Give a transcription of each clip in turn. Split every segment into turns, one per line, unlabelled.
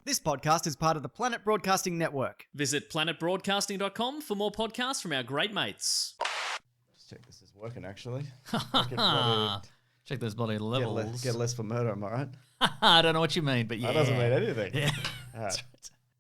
This podcast is part of the Planet Broadcasting Network.
Visit planetbroadcasting.com for more podcasts from our great mates.
Just check this is working, actually.
Check those bloody levels.
Get less for murder, am I right?
I don't know what you mean, but yeah.
That doesn't mean anything.
Yeah.
All right.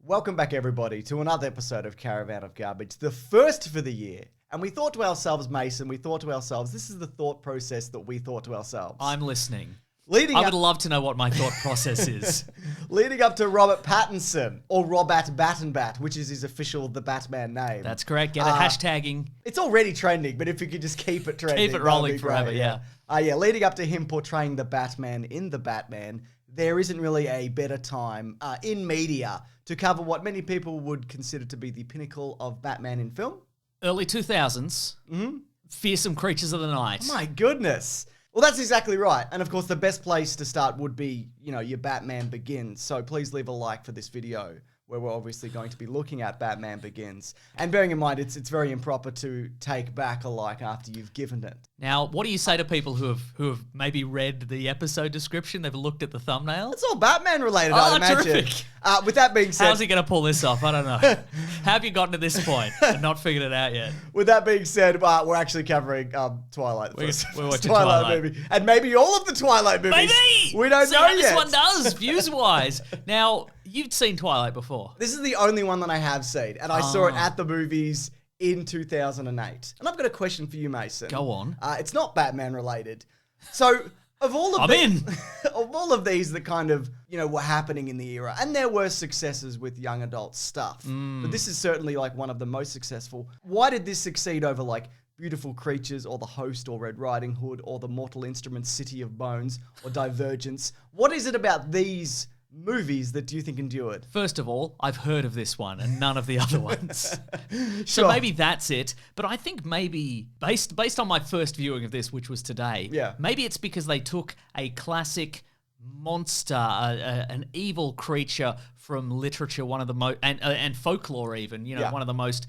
Welcome back, everybody, to another episode of Caravan of Garbage, the first for the year. And we thought to ourselves, Mason, this is the thought process that we thought to ourselves.
I'm listening.
I
would love to know what my thought process is.
Leading up to Robert Pattinson, or Robert Battenbat, which is his official The Batman name.
That's correct. Get it hashtagging.
It's already trending, but if you could just keep it trending.
Keep it rolling forever, yeah.
Leading up to him portraying the Batman in The Batman, there isn't really a better time in media to cover what many people would consider to be the pinnacle of Batman in film.
Early 2000s. Mm-hmm. Fearsome creatures of the night.
Oh my goodness. Well, that's exactly right. And of course, the best place to start would be, your Batman Begins. So please leave a like for this video, where we're obviously going to be looking at Batman Begins. And bearing in mind, it's very improper to take back a like after you've given it.
Now, what do you say to people who have maybe read the episode description? They've looked at the thumbnail.
It's all Batman related, I'd imagine.
Terrific.
With that being said,
how's he going to pull this off? I don't know. How have you gotten to this point and not figured it out yet?
With that being said, we're actually covering Twilight.
We're watching Twilight
movie, and maybe all of the Twilight movies.
Maybe
we don't know
how
yet.
This one does views wise. Now, you've seen Twilight before.
This is the only one that I have seen, and I saw it at the movies in 2008. And I've got a question for you, Mason.
Go on.
It's not Batman related. So, of all of of all of these that kind of, were happening in the era, and there were successes with young adult stuff, but this is certainly like one of the most successful. Why did this succeed over like Beautiful Creatures or The Host or Red Riding Hood or The Mortal Instruments City of Bones or Divergence? What is it about these movies that do you think endured?
First of all, I've heard of this one and none of the other ones.
Sure.
So maybe that's it. But I think maybe, based on my first viewing of this, which was today, maybe it's because they took a classic monster, an evil creature from literature, one of the most, and folklore even, one of the most,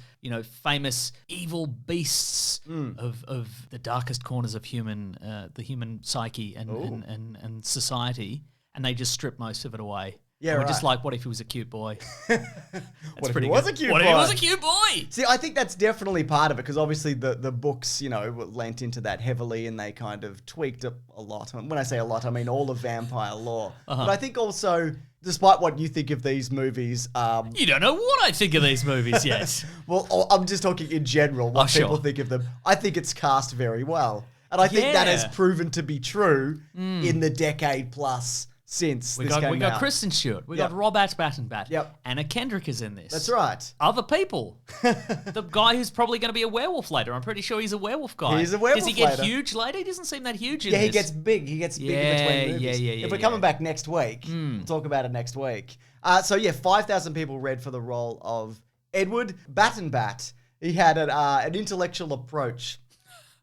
famous evil beasts of the darkest corners of the human psyche and society. And they just strip most of it away. Yeah, and we're just like, what if he was a cute boy?
What if he was a cute boy? See, I think that's definitely part of it, because obviously the books, lent into that heavily, and they kind of tweaked it a lot. And when I say a lot, I mean all of vampire lore. But I think also, despite what you think of these movies...
you don't know what I think of these movies yet.
Well, I'm just talking in general, what people think of them. I think it's cast very well. And I think that has proven to be true in the decade plus since this came out.
We got Kristen Stewart. We got Robert Pattinson.
Yep.
Anna Kendrick is in this.
That's right.
Other people. The guy who's probably going to be a werewolf later. I'm pretty sure he's a werewolf guy.
He's a werewolf
later. Does he get huge later? He doesn't seem that huge in this.
Yeah, he gets big. He gets big in between movies. If we're coming back next week, we'll talk about it next week. 5,000 people read for the role of Edward Battenbat. He had an intellectual approach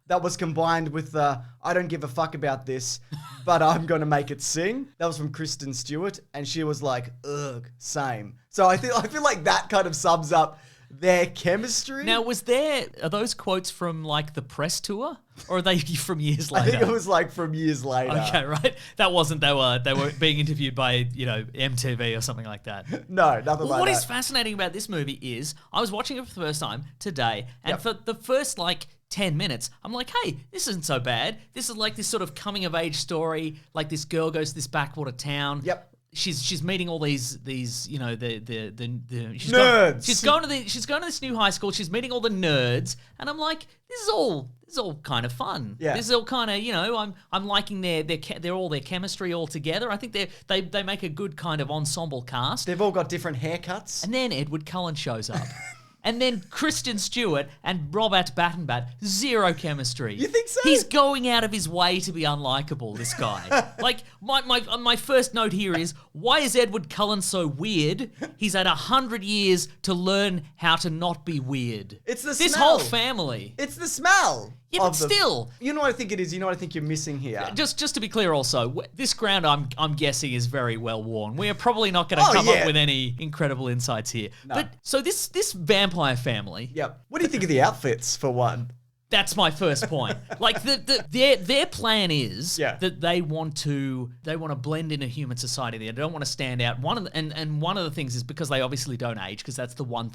that was combined with I don't give a fuck about this, but I'm going to make it sing. That was from Kristen Stewart, and she was like, ugh, same. So I feel like that kind of sums up their chemistry.
Now, are those quotes from like the press tour, or are they from years later?
I think it was like from years later.
Okay, right. That wasn't, they were being interviewed by, MTV or something like that.
No, nothing like that.
What is fascinating about this movie is, I was watching it for the first time today, and for the first 10 minutes, I'm like, hey, this isn't so bad. This is like this sort of coming of age story. Like this girl goes to this backwater town. Yep. She's meeting all these she's
nerds.
She's going to this new high school. She's meeting all the nerds, and I'm like, this is all kind of fun. Yeah. This is all kind of, I'm liking their all their chemistry all together. I think they make a good kind of ensemble cast.
They've all got different haircuts.
And then Edward Cullen shows up. And then Kristen Stewart and Robert Pattinson, zero chemistry.
You think so?
He's going out of his way to be unlikable, this guy. Like, my first note here is, why is Edward Cullen so weird? He's had 100 years to learn how to not be weird.
It's the
This
smell.
whole family.
It's the smell.
Yeah, but still.
You know what I think it is? You know what I think you're missing here?
Just to be clear also, this ground I'm guessing is very well worn. We are probably not going to come up with any incredible insights here. No. But so this vampire family.
Yep. What do you think of the outfits, for one?
That's my first point. Like their plan is that they want to blend in a human society. They don't want to stand out. One of the things is because they obviously don't age, because that's the one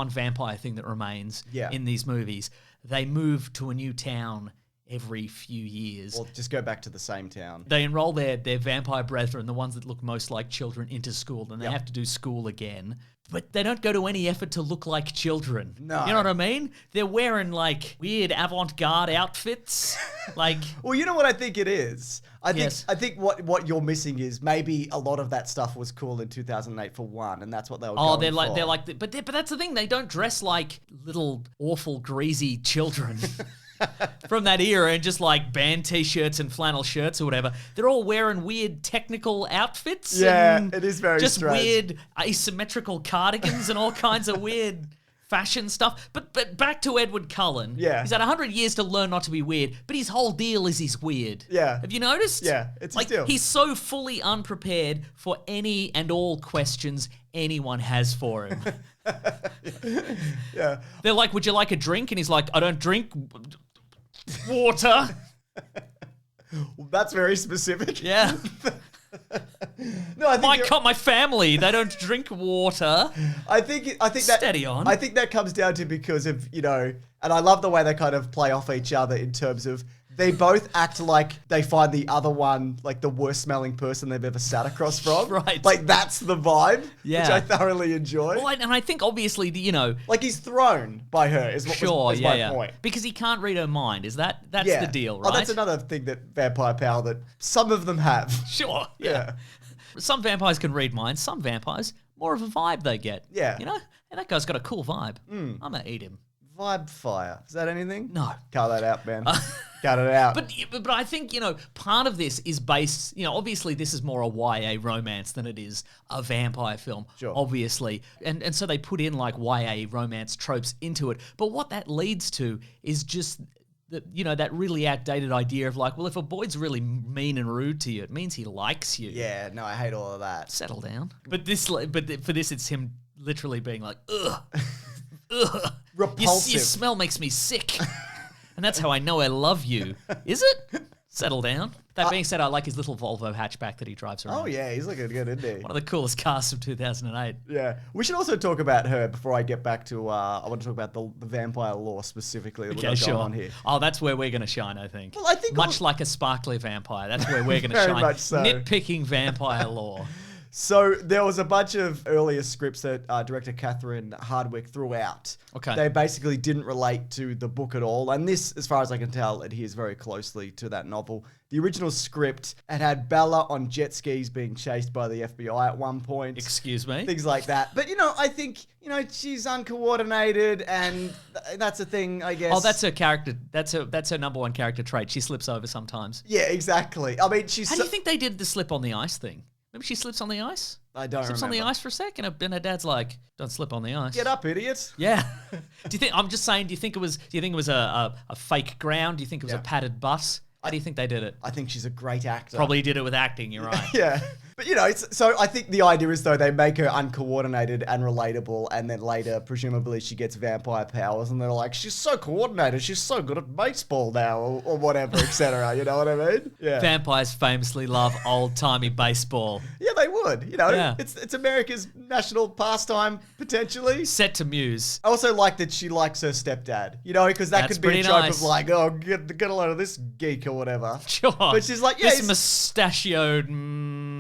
vampire thing that remains in these movies. They move to a new town every few years.
Or just go back to the same town.
They enroll their vampire brethren, the ones that look most like children, into school, and they have to do school again. But they don't go to any effort to look like children.
No.
You know what I mean? They're wearing like weird avant-garde outfits. Like,
well, you know what I think it is? I think what you're missing is maybe a lot of that stuff was cool in 2008 for one, and that's what they were going for.
But that's the thing. They don't dress like little awful greasy children. From that era, and just like band t-shirts and flannel shirts or whatever. They're all wearing weird technical outfits.
Yeah, it is very
just
strange.
Weird asymmetrical cardigans and all kinds of weird fashion stuff. But back to Edward Cullen.
Yeah.
He's had 100 years to learn not to be weird, but his whole deal is he's weird.
Yeah.
Have you noticed?
Yeah, it's
like,
his deal.
He's so fully unprepared for any and all questions anyone has for him.
Yeah.
They're like, would you like a drink? And he's like, I don't drink water.
Well, that's very specific.
Yeah.
No, I think
my family, they don't drink water.
I think that
Steady on.
I think that comes down to because of, and I love the way they kind of play off each other in terms of they both act like they find the other one like the worst smelling person they've ever sat across from.
Right.
Like that's the vibe, which I thoroughly enjoy.
Well, and I think obviously,
like he's thrown by her is my point.
Because he can't read her mind. That's the deal, right?
Oh, that's another thing that vampire power that some of them have.
Sure.
Yeah.
Some vampires can read minds. Some vampires, more of a vibe they get.
Yeah.
Hey, that guy's got a cool vibe. I'm going to eat him.
Vibe fire. Is that anything?
No.
Cut that out, man. Cut it out.
But I think, part of this is based, obviously this is more a YA romance than it is a vampire film, obviously. And so they put in like YA romance tropes into it. But what that leads to is just that really outdated idea of like, well, if a boy's really mean and rude to you, it means he likes you.
Yeah, no, I hate all of that.
Settle down. But for this, it's him literally being like, ugh, ugh.
Repulsive.
Your smell makes me sick. And that's how I know I love you. Is it? Settle down. That being said, I like his little Volvo hatchback that he drives around.
Oh, yeah, he's looking good, isn't he?
One of the coolest cars of 2008.
Yeah. We should also talk about her before I get back to, I want to talk about the vampire lore specifically that we've got going on here.
Oh, that's where we're going to shine, I think.
Well, I think
much like a sparkly vampire, that's where we're going to
Very
shine.
much so.
Nitpicking vampire lore.
So there was a bunch of earlier scripts that director Catherine Hardwicke threw out.
Okay.
They basically didn't relate to the book at all. And this, as far as I can tell, adheres very closely to that novel. The original script had Bella on jet skis being chased by the FBI at one point.
Excuse me?
Things like that. But, I think, she's uncoordinated and that's a thing, I guess.
Oh, that's her character. That's her number one character trait. She slips over sometimes.
Yeah, exactly. I mean, she's...
How do you think they did the slip on the ice thing? Maybe she slips on the ice?
I don't
Slips
remember.
on the ice for a sec, and her dad's like, "Don't slip on the ice."
Get up, idiot.
Yeah. Do you think? I'm just saying. Do you think it was a fake ground? Do you think it was a padded bus? How do you think they did it?
I think she's a great actor.
Probably did it with acting. You're right.
Yeah. But, so I think the idea is, though, they make her uncoordinated and relatable, and then later, presumably, she gets vampire powers, and they're like, she's so coordinated, she's so good at baseball now, or whatever, etc. You know what I mean? Yeah.
Vampires famously love old-timey baseball.
Yeah, they would.
Yeah.
It's America's national pastime, potentially.
Set to Muse.
I also like that she likes her stepdad, because that
That's
could be a
pretty
trope
nice.
of like, oh, get a load of this geek or whatever.
Sure.
But she's like, yeah,
this mustachioed...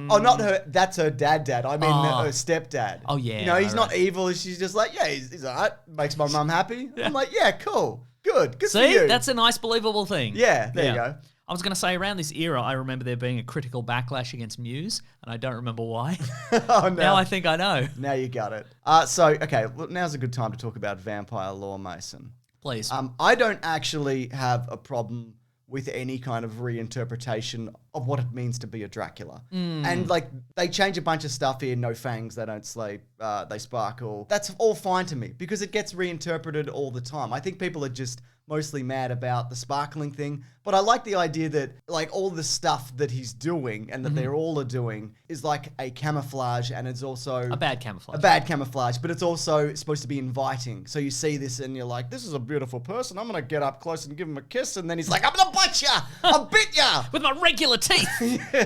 Oh, not her. That's her dad. I mean, her stepdad.
Oh, yeah.
He's not evil. She's just like, yeah, he's all right. Makes my mum happy.
Yeah.
I'm like, yeah, cool. Good for
See?
you.
That's a nice, believable thing.
Yeah, there you go.
I was going to say, around this era, I remember there being a critical backlash against Muse, and I don't remember why.
Oh, no.
Now I think I know.
Now you got it. Well, now's a good time to talk about vampire lore, Mason.
Please.
I don't actually have a problem with any kind of reinterpretation of what it means to be a Dracula. And they change a bunch of stuff here. No fangs, they don't sleep, they sparkle. That's all fine to me because it gets reinterpreted all the time. I think people are just mostly mad about the sparkling thing. But I like the idea that like all the stuff that he's doing and that they're all are doing is like a camouflage, and it's also
A bad camouflage.
A bad camouflage, but it's also supposed to be inviting. So you see this and you're like, this is a beautiful person. I'm going to get up close and give him a kiss. And then he's like, I'm going to bite ya. I'll bit ya.
With my regular teeth.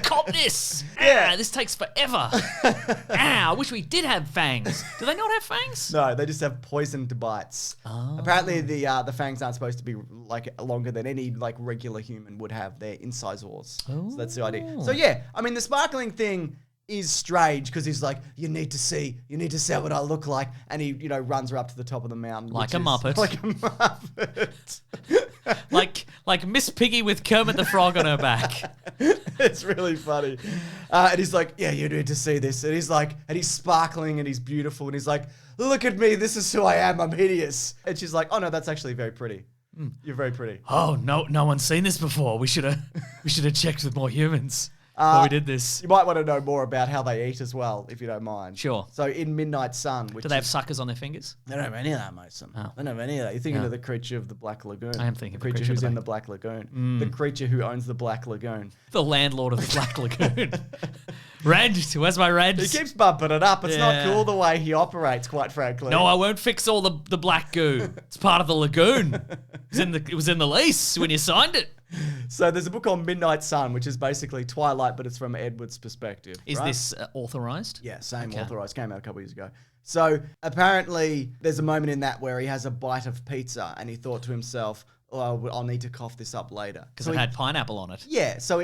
Cop this.
Yeah.
This takes forever. I wish we did have fangs. Do they not have fangs?
No, they just have poisoned bites.
Oh.
Apparently the fangs aren't supposed to be like longer than any like regular human would have. They're incisors. So that's the idea. So yeah, I mean the sparkling thing is strange because he's like, you need to see what I look like, and he runs her up to the top of the mountain
Like a Muppet.
Like a Muppet.
like Miss Piggy with Kermit the Frog on her back.
It's really funny. And he's like, yeah, you need to see this. And he's like, and he's sparkling and he's beautiful. And he's like, look at me. This is who I am. I'm hideous. And she's like, oh no, that's actually very pretty. You're very pretty.
Oh, no one's seen this before. We should have checked with more humans before we did this.
You might want to know more about how they eat as well, if you don't mind.
Sure.
So in Midnight Sun, which
Do they have suckers on their fingers?
they don't have any of that, Mason.
Oh.
They don't have any of that. You're thinking of the creature of the Black Lagoon.
I am thinking
the
of the
creature
creature of
who's
the
in the Black Lagoon. The creature who owns the Black Lagoon.
The landlord of the Black Lagoon. Rent. Where's my rent?
He keeps bumping it up. It's not
Yeah.
cool the way he operates, quite frankly.
No, I won't fix all the black goo. It's part of the lagoon. It was in the lease when you signed it.
So there's a book called Midnight Sun, which is basically Twilight, but it's from Edward's perspective.
Is
right?
this authorized?
Yeah, same
Okay.
authorized. Came out a couple years ago. So apparently there's a moment in that where he has a bite of pizza and he thought to himself, oh, I'll need to cough this up later.
Because
So
it
he-
had pineapple on it.
Yeah, so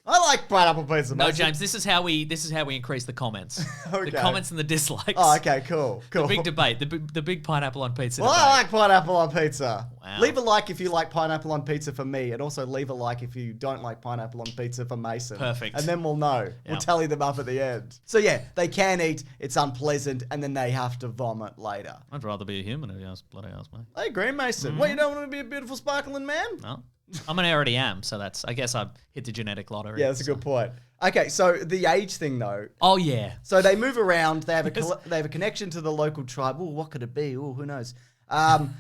I like pineapple pizza.
No,
mate.
James, this is how we increase the comments.
Okay.
The comments and the dislikes.
Oh, okay, cool.
The big debate. The big pineapple on pizza
Well,
debate.
I like pineapple on pizza.
Wow.
Leave a like if you like pineapple on pizza for me, and also leave a like if you don't like pineapple on pizza for Mason.
Perfect.
And then we'll know. We'll tally them up at the end. So yeah, they can eat, it's unpleasant, and then they have to vomit later.
I'd rather be a human if you ask bloody ask me.
I agree, Mason. What, you don't want to be a beautiful sparkling man?
No. I mean, I already am, so I guess I hit the genetic lottery.
Yeah, that's a good point. Okay, so the age thing though.
Oh, yeah.
So they move around. They have a connection to the local tribe. Oh, what could it be? Oh, who knows?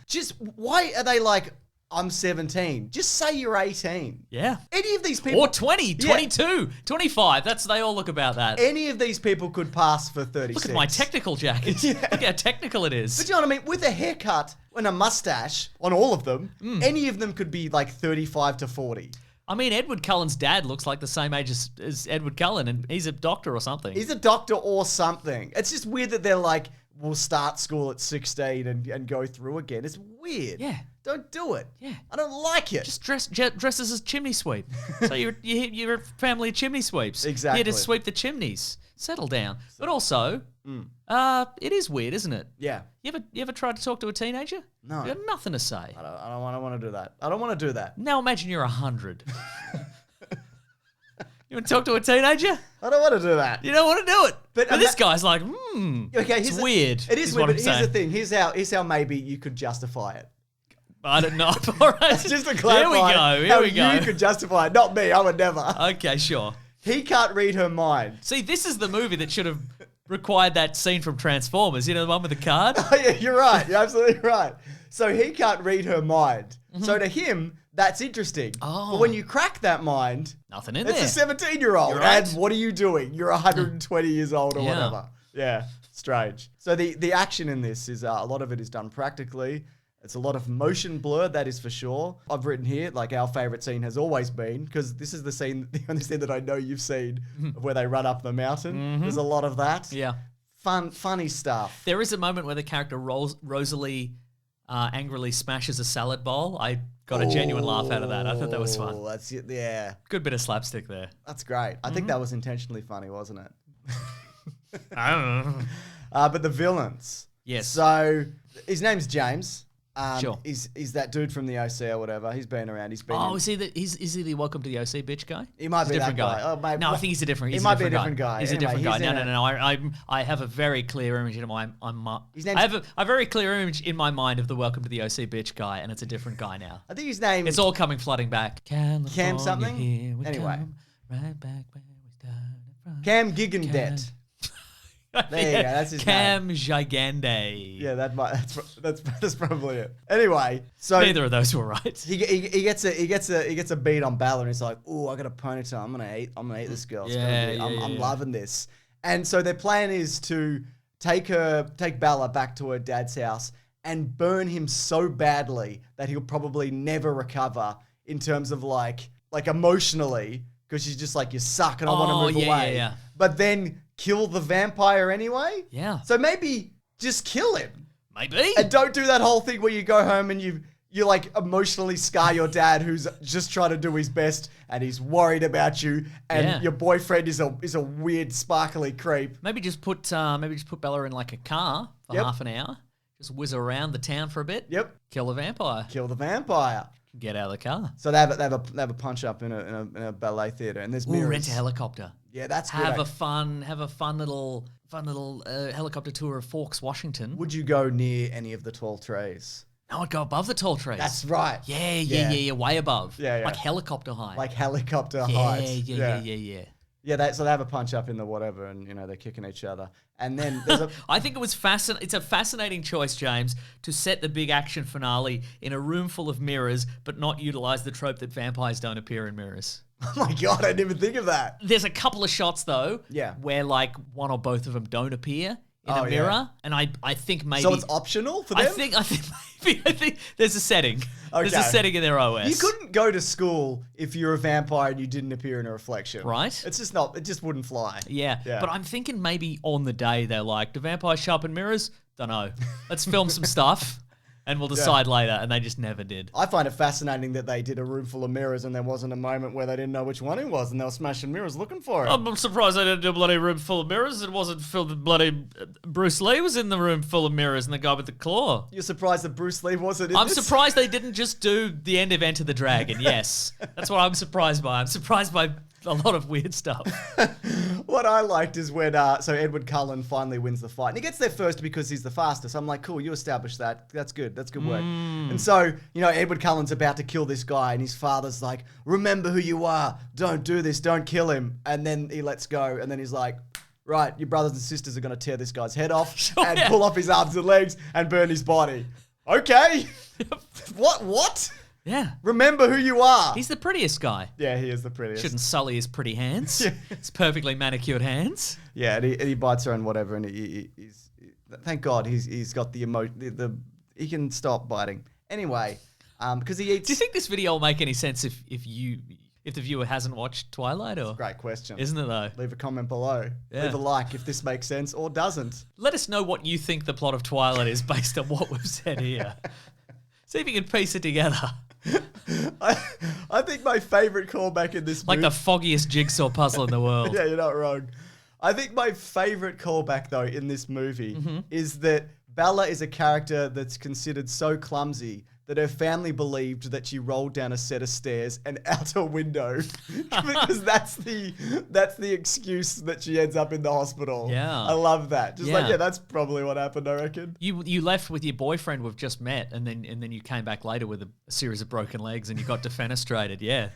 Just why are they like, I'm 17? Just say you're 18.
Yeah.
Any of these people,
Or 20, 22, 25. They all look about that.
any of these people could pass for 36.
Look at my technical jacket. Look how technical it is.
But you know what I mean? With a haircut and a mustache on all of them, any of them could be like 35 to 40.
I mean, Edward Cullen's dad looks like the same age as Edward Cullen, and he's a doctor or something.
He's a doctor or something. It's just weird that they're like, we'll start school at 16 and go through again. It's weird.
Yeah.
Don't do it.
Yeah.
I don't like it.
Just dress as a chimney sweep. So you're a family of chimney sweeps.
Exactly.
Here to sweep the chimneys. Settle down. But also, it is weird, isn't it?
Yeah.
You ever tried to talk to a teenager?
No.
You got nothing to say.
I don't want to do that. I don't want to do that.
Now imagine you're 100. You want to talk to a teenager?
I don't want to do that.
You don't want to do it.
But
this guy's like,
Okay,
it's weird.
It is weird,
what
but
I'm
here's
saying.
the thing. Here's how maybe you could justify it.
I don't know. All right.
Just to clarify
Here we go.
you could justify it. Not me. I would never.
Okay, sure.
He can't read her mind.
See, this is the movie that should have required that scene from Transformers. You know, the one with the card?
Oh, yeah, you're right. You're absolutely right. So he can't read her mind. So to him, that's interesting.
Oh.
But when you crack that mind,
Nothing in
it's
there.
a 17-year-old.
You're right.
And what are you doing? You're 120 years old or
Yeah.
whatever. Yeah, strange. So the action in this is a lot of it is done practically. It's a lot of motion blur, that is for sure. I've written here, like our favorite scene has always been, because this is the only scene that I know you've seen of where they run up the mountain. There's a lot of that.
Yeah.
Funny stuff.
There is a moment where the character Rosalie angrily smashes a salad bowl. I got a genuine laugh out of that. I thought that was fun.
Oh, that's it. Yeah,
Good bit of slapstick there.
that's great. I think that was intentionally funny, wasn't it?
I don't know.
But the villains.
Yes.
So his name's James.
Sure.
He's that dude from the OC or whatever. He's been around. He's been.
Oh, is he the Welcome to the OC bitch guy?
He might
He's
be
a
that
different guy.
guy. Oh, maybe-
no, I think he's a different.
He
He's
might
a
be a
different
different guy.
He's
Anyway,
a different
he's
guy.
in
No. I have a very clear image in my.
His
I
name's-
have a very clear image in my mind of the Welcome to the OC bitch guy, and it's a different guy now.
I think his name.
It's all coming flooding back.
Cam something?
Here we
Anyway.
come, right back where we started from.
Cam Gigandet. There you go. That's his
Cam
name.
Gigande.
Yeah, that's probably it. Anyway, so
neither of those were right.
He gets a beat on Bella, and he's like, "Oh, I got a ponytail. I'm gonna eat this girl. I'm loving this." And so their plan is to take Bella back to her dad's house and burn him so badly that he'll probably never recover in terms of like emotionally, because she's just like, "You suck," and I want to move away.
Yeah.
But then kill the vampire anyway.
Yeah.
So maybe just kill him.
Maybe.
And don't do that whole thing where you go home and you like emotionally scar your dad, who's just trying to do his best and he's worried about you, and your boyfriend is a weird sparkly creep.
Maybe just put Bella in like a car for half an hour. Just whiz around the town for a bit.
Yep.
Kill the vampire. Get out of the car.
So they have a punch up in a ballet theater, and there's mirrors.
Rent a helicopter.
Yeah, that's good.
Have a fun little helicopter tour of Forks, Washington.
Would you go near any of the tall trees?
No, I'd go above the tall trees.
That's right.
Yeah, way above.
Yeah.
Like helicopter height.
Yeah. Yeah, so they have a punch up in the whatever, and they're kicking each other. And then there's a
I think it was it's a fascinating choice, James, to set the big action finale in a room full of mirrors, but not utilize the trope that vampires don't appear in mirrors.
Oh my God, I didn't even think of that.
There's a couple of shots though, where like one or both of them don't appear in a mirror, and I think maybe
so it's optional for them.
I think there's a setting. Okay. There's a setting in their OS.
You couldn't go to school if you're a vampire and you didn't appear in a reflection,
right?
It's just not. It just wouldn't fly.
Yeah. But I'm thinking maybe on the day they're like, do vampires show up in mirrors? Don't know. Let's film some stuff. And we'll decide later, and they just never did.
I find it fascinating that they did a room full of mirrors and there wasn't a moment where they didn't know which one it was and they were smashing mirrors looking for it.
I'm surprised they didn't do a bloody room full of mirrors. It wasn't filled with bloody... Bruce Lee was in the room full of mirrors and the guy with the claw.
You're surprised that Bruce Lee wasn't in
I'm
this?
surprised they didn't just do the end of Enter the Dragon, yes. That's what I'm surprised by. I'm surprised by a lot of weird stuff.
What I liked is when so Edward Cullen finally wins the fight. And he gets there first because he's the fastest. I'm like, cool, you established that. That's good. That's good work. And so, Edward Cullen's about to kill this guy and his father's like, remember who you are. Don't do this. Don't kill him. And then he lets go. And then he's like, right, your brothers and sisters are going to tear this guy's head off and pull off his arms and legs and burn his body. Okay. What?
Yeah.
Remember who you are.
He's the prettiest guy.
Yeah, he is the prettiest.
Shouldn't sully his pretty hands. His perfectly manicured hands.
Yeah, and he bites her and whatever, and he's thank God he's got the he can stop biting. Anyway, because he eats.
Do you think this video will make any sense if the viewer hasn't watched Twilight? Or
great question,
isn't it though?
Leave a comment below. Yeah. Leave a like if this makes sense or doesn't.
Let us know what you think the plot of Twilight is based on what we've said here. See if you can piece it together.
I think my favorite callback in this movie...
Like the foggiest jigsaw puzzle in the world.
Yeah, you're not wrong. I think my favorite callback, though, in this movie is that Bella is a character that's considered so clumsy that her family believed that she rolled down a set of stairs and out a window because that's the excuse that she ends up in the hospital.
Yeah.
I love that. Just that's probably what happened, I reckon.
You left with your boyfriend we've just met and then you came back later with a series of broken legs and you got defenestrated. Yeah.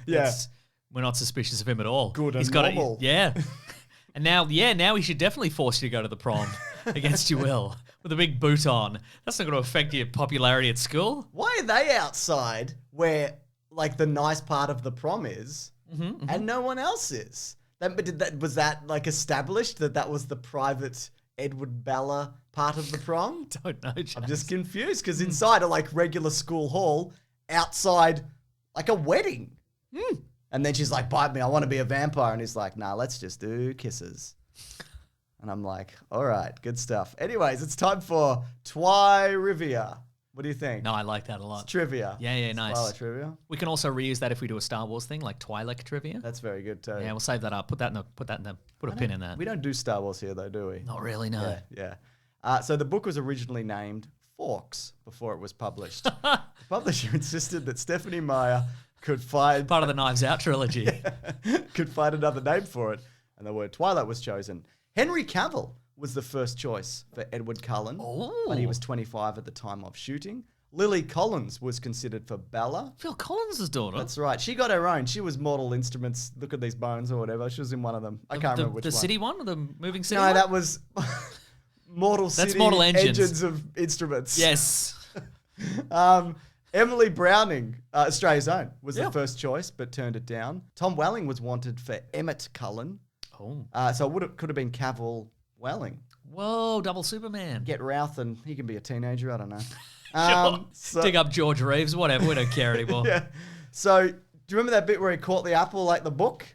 We're not suspicious of him at all.
Good and normal.
And now he should definitely force you to go to the prom against your will. With a big boot on. That's not going to affect your popularity at school.
Why are they outside where, like, the nice part of the prom is and no one else is? Was that, like, established that was the private Edward Bella part of the prom?
Don't know, James.
I'm just confused because inside a, like, regular school hall, outside, like, a wedding. And then she's like, bite me, I want to be a vampire. And he's like, nah, let's just do kisses. And I'm like, all right, good stuff. Anyways, it's time for Twirivia. What do you think?
No, I like that a lot.
It's trivia.
Yeah, nice.
Twilight trivia.
We can also reuse that if we do a Star Wars thing, like Twilight trivia.
That's very good too.
Yeah, we'll save that up. Put a pin in that.
We don't do Star Wars here though, do we?
Not really, no.
Yeah. So the book was originally named Forks before it was published. The publisher insisted that Stephanie Meyer could find...
Part of the Knives Out trilogy.
Could find another name for it. And the word Twilight was chosen. Henry Cavill was the first choice for Edward Cullen, but he was 25 at the time of shooting. Lily Collins was considered for Bella.
Phil Collins' daughter.
That's right. She got her own. She was Mortal Instruments, Look at These Bones or whatever. She was in one of them. I can't remember which one.
The city one or the moving city
No,
one?
that was... Mortal City
Mortal
engines of instruments.
Yes.
Emily Browning, Australia's Own, was the first choice, but turned it down. Tom Welling was wanted for Emmett Cullen.
Oh.
So could have been Cavill Welling.
Whoa, double Superman.
Get Routh and he can be a teenager, I don't know.
Sure. Dig up George Reeves, whatever, we don't care anymore.
Yeah. So, do you remember that bit where he caught the apple like the book?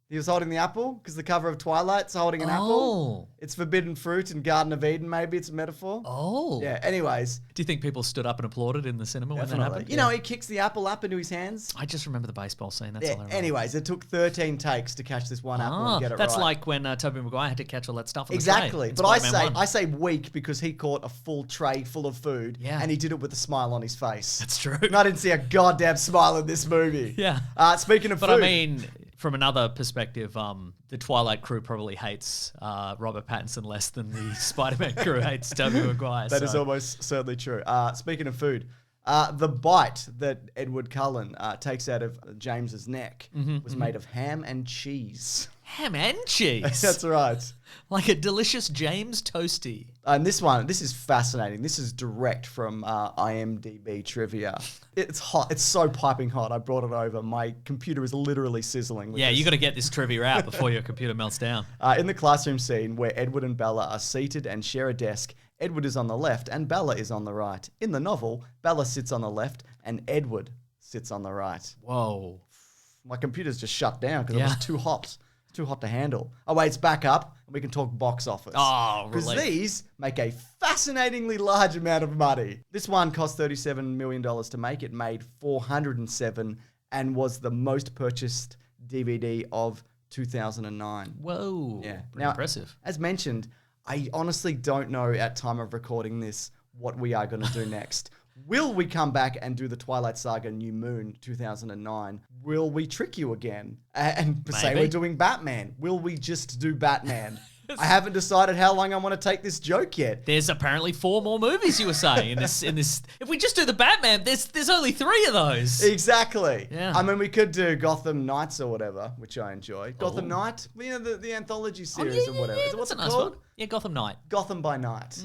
He was holding the apple because the cover of Twilight's holding an apple. It's forbidden fruit and Garden of Eden, maybe it's a metaphor.
Oh.
Yeah, anyways.
Do you think people stood up and applauded in the cinema when that happened?
You know, he kicks the apple up into his hands.
I just remember the baseball scene. That's all I remember.
Anyways, it took 13 takes to catch this one apple and get it right.
That's like when Tobey Maguire had to catch all that stuff on
exactly.
the
tray.
But
I say weak because he caught a full tray full of food and he did it with a smile on his face.
That's true.
And I didn't see a goddamn smile in this movie.
Yeah.
Speaking of food.
But I mean, from another perspective, the Twilight crew probably hates Robert Pattinson less than the Spider-Man crew hates Tobey Maguire.
That is almost certainly true. Speaking of food, the bite that Edward Cullen takes out of James's neck was made of ham and cheese.
Ham and cheese?
That's right.
Like a delicious James toasty.
And this is fascinating. This is direct from IMDb trivia. It's hot. It's so piping hot. I brought it over. My computer is literally sizzling.
Yeah, you got to get this trivia out before your computer melts down.
In the classroom scene where Edward and Bella are seated and share a desk, Edward is on the left and Bella is on the right. In the novel, Bella sits on the left and Edward sits on the right.
Whoa.
My computer's just shut down because it was too hot. Too hot to handle. Oh, wait, it's back up, and we can talk box office.
Oh,
because these make a fascinatingly large amount of money. This one cost $37 million to make. It made $407 and was the most purchased DVD of 2009.
Whoa.
Yeah.
Pretty impressive.
As mentioned, I honestly don't know at time of recording this what we are going to do next. Will we come back and do the Twilight Saga New Moon 2009? Will we trick you again and say we're doing Batman? Will we just do Batman? I haven't decided how long I want to take this joke yet.
There's apparently 4 more movies you were saying in this. If we just do the Batman, there's only 3 of those.
Exactly.
Yeah.
I mean, we could do Gotham Knights or whatever, which I enjoy. Gotham Knight, you know, the anthology series or whatever. What's it called?
Yeah, Gotham Knight.
Gotham by Night.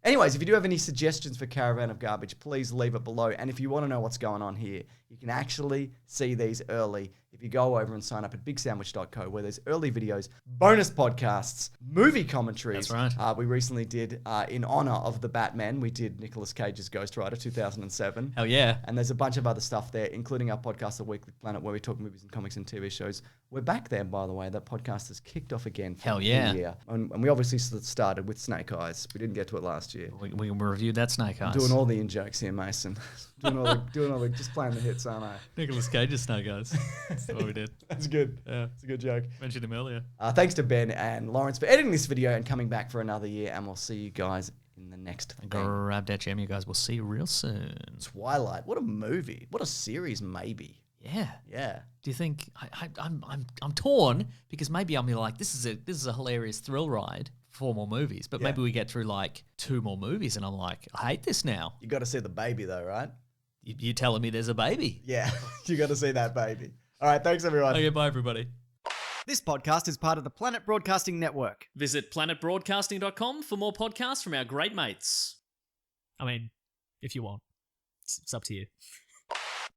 Anyways, if you do have any suggestions for Caravan of Garbage, please leave it below. And if you want to know what's going on here, you can actually see these early if you go over and sign up at bigsandwich.co, where there's early videos, bonus podcasts, movie commentaries.
That's right.
We recently did, in honor of the Batman, we did Nicolas Cage's Ghost Rider 2007.
Hell yeah.
And there's a bunch of other stuff there, including our podcast, The Weekly Planet, where we talk movies and comics and TV shows. We're back there, by the way. That podcast has kicked off again for
Hell yeah.
the year. And we obviously started with Snake Eyes. We didn't get to it last year.
We reviewed that Snake Eyes.
Doing all the in-jokes here, Mason. doing all the, just playing the hits, aren't I?
Nicolas Cage's Snake Eyes. That's what we did.
That's good.
Yeah.
It's a good joke.
Mentioned him earlier.
Thanks to Ben and Lawrence for editing this video and coming back for another year. And we'll see you guys in the next thing.
Grab that gem, you guys. We'll see you real soon.
Twilight. What a movie. What a series, maybe.
Yeah.
Yeah.
Do you think I'm torn because maybe I'm like this is a hilarious thrill ride. 4 more movies, but maybe we get through like 2 more movies and I'm like, I hate this now.
You got to see the baby though, right?
You telling me there's a baby?
Yeah, you got to see that baby. All right, thanks everyone.
Okay, bye everybody.
This podcast is part of the Planet Broadcasting Network.
Visit planetbroadcasting.com for more podcasts from our great mates.
I mean, if you want, it's up to you.